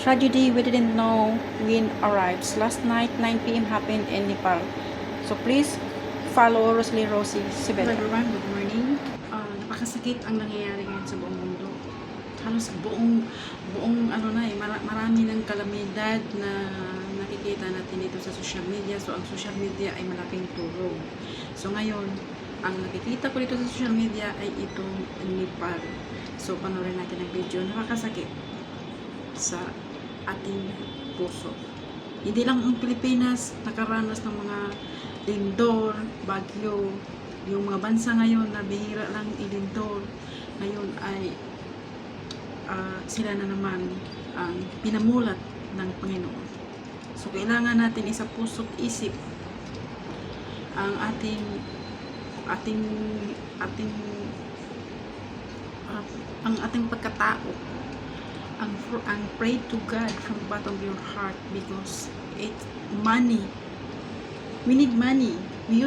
tragedy we didn't know when arrives. Last night, 9 p.m. happened in Nepal. So please follow Rosalie Rosie Hello Sibel. everyone, good morning. Napakasakit ang nangyayari ngayon sa buong mundo. Halos buong marami ng kalamidad na nakikita natin dito sa social media. So ang social media ay malaking tulong. So ngayon, ang nakikita ko dito sa social media ay itong Nepal. So panoorin natin ang video. Nakakasakit sa ating puso. Hindi lang ang Pilipinas nakaranas ng mga lindol, bagyo. Yung mga bansa ngayon na bihira lang ilindol, ngayon ay sila na naman ang pinamulat ng Panginoon. So kailangan natin isa puso't isip ang ating ang ating pagkatao, ang pray to God from the bottom of your heart, because it's money. We need money. We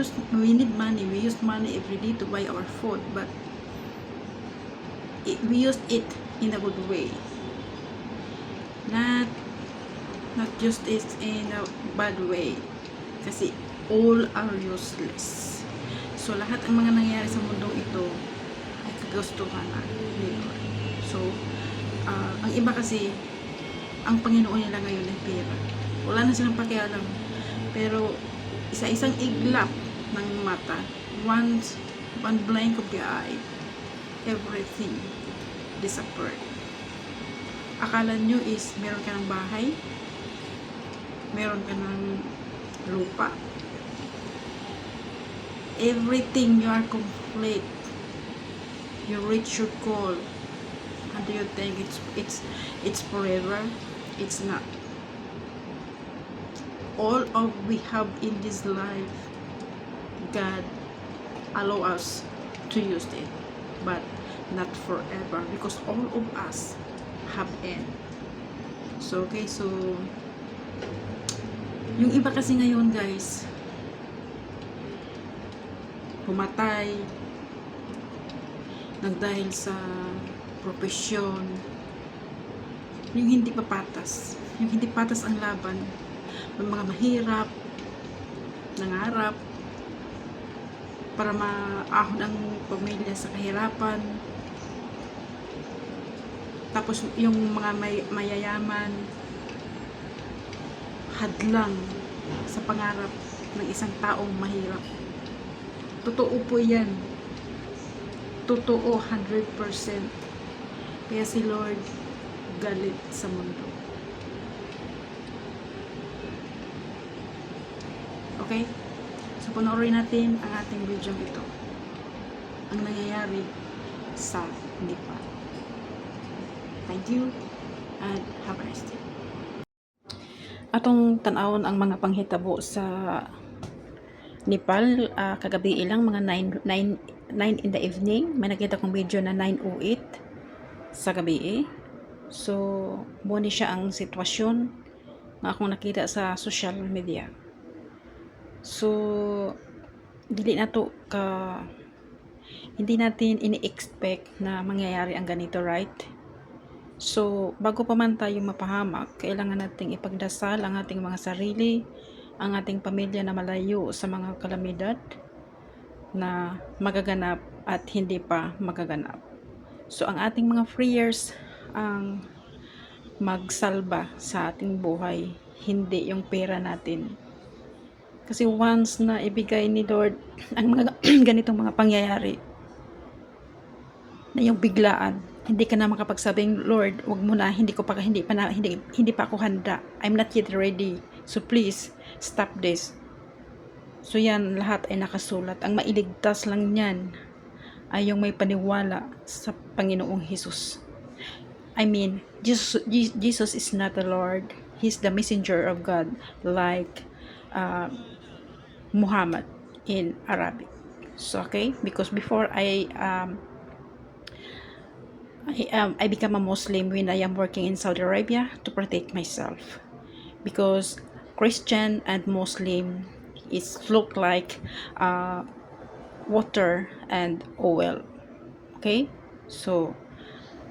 need money. We use money every day to buy our food, but we use it in a good way. Not just it in a bad way. Kasi all are useless. So lahat ang mga nangyayari sa mundong ito ay kagustuhan ni Lord. So ang iba kasi, ang Panginoon nila ngayon ay pera. Wala na silang pakialam. Pero isa-isang iglap ng mata, one blink of the eye, everything disappeared. Akala nyo is meron ka ng bahay, meron ka ng lupa, everything, you are complete, you reach your goal. And do you think it's forever? It's not. All of we have in this life, God allow us to use it, but not forever, because all of us have end. So okay, so yung iba kasi ngayon guys, pumatay dahil sa propesyon, yung hindi papatas, yung hindi patas ang laban, yung mga mahirap nangarap para maahon ang pamilya sa kahirapan, tapos yung mga mayayaman hadlang sa pangarap ng isang taong mahirap. Totoo po yan, totoo 100%. Kaya si Lord galit sa mundo. Okay? So panoorin natin ang ating video ito, ang nangyayari sa Nepal. Thank you and have a nice day. Atong tanawon ang mga panghitabo sa Nepal, kagabi ilang mga 9 in the evening. May nakita kong video na 9:08 sa gabi. So muna siya ang sitwasyon nga akong nakita sa social media. So dili na to hindi natin ini-expect na mangyayari ang ganito, right? So bago pa man tayo mapahamak, kailangan nating ipagdasal ang ating mga sarili, ang ating pamilya na malayo sa mga kalamidad na magaganap at hindi pa magaganap. So ang ating mga prayers ang magsalba sa ating buhay, hindi yung pera natin. Kasi once na ibigay ni Lord ang mga ganitong mga pangyayari, na yung biglaan, hindi ka na makapagsabing, Lord, wag mo na, hindi pa ako handa. I'm not yet ready. So please stop this. So yan, lahat ay nakasulat. Ang mailigtas lang niyan ay yung may paniwala sa Panginoong Jesus. I mean, Jesus is not the Lord. He's the messenger of God, like Muhammad in Arabic. So okay, because before I become a Muslim when I am working in Saudi Arabia to protect myself, because Christian and Muslim look like water and oil. Okay, so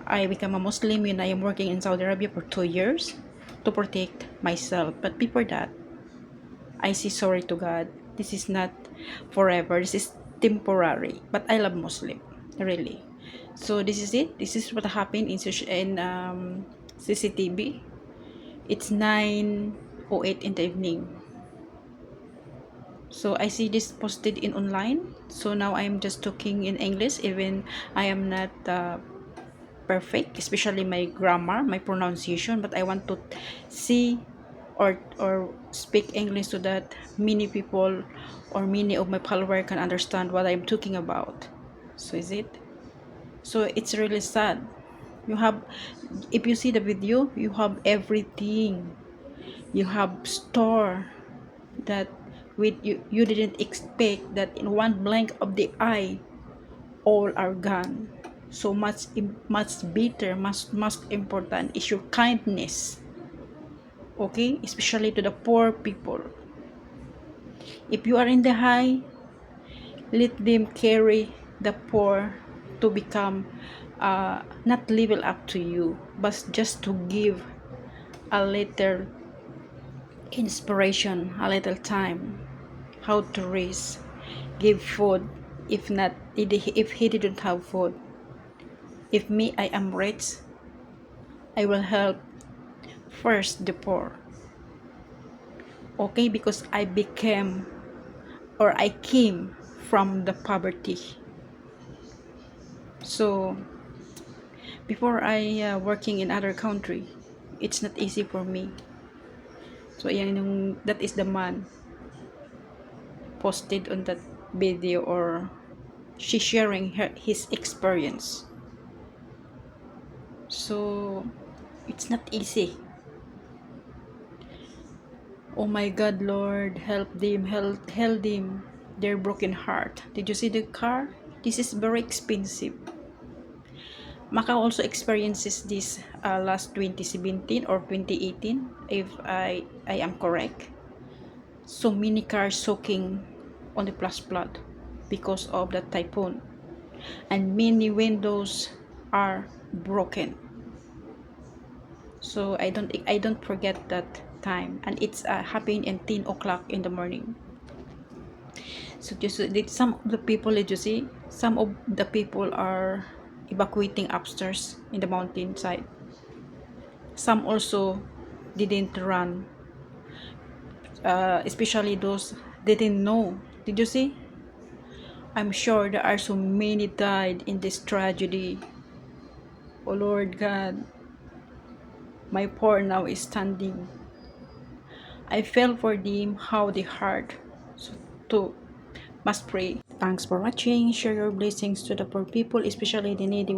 I become a Muslim when I am working in Saudi Arabia for 2 years to protect myself. But before that, I say sorry to God. This is not forever. This is temporary. But I love Muslim, really. So this is it. This is what happened in CCTV. It's 9:08 in the evening. So I see this posted in online. So now I am just talking in English, even I am not perfect, especially my grammar, my pronunciation. But I want to see or speak English so that many people or many of my followers can understand what I'm talking about. So is it? So it's really sad. You have, if you see the video, you have everything. You have store that with you didn't expect that in one blink of the eye all are gone. So much better, much important is your kindness. Okay, especially to the poor people. If you are in the high, let them carry the poor to become not level up to you, but just to give a little inspiration, a little time, how to raise, give food. If not, if he didn't have food, if me I am rich, I will help first the poor. Okay, because I became or I came from the poverty. So before I working in other country, it's not easy for me. So that is the man posted on that video, or she sharing his experience. So it's not easy. Oh my God, Lord, help them, help them, their broken heart. Did you see the car? This is very expensive. Macau also experiences this last 2017 or 2018, if I am correct. So many cars soaking on the plus flood because of the typhoon, and many windows are broken. So I don't forget that time, and it's happening in 10 o'clock in the morning. So just some of the people, did you see, some of the people are evacuating upstairs in the mountainside. Some also didn't run, especially those didn't know. Did you see? I'm sure there are so many died in this tragedy. Oh Lord God, my poor now is standing. I feel for them how they hurt. So to must pray. Thanks for watching. Share your blessings to the poor people, especially the needy.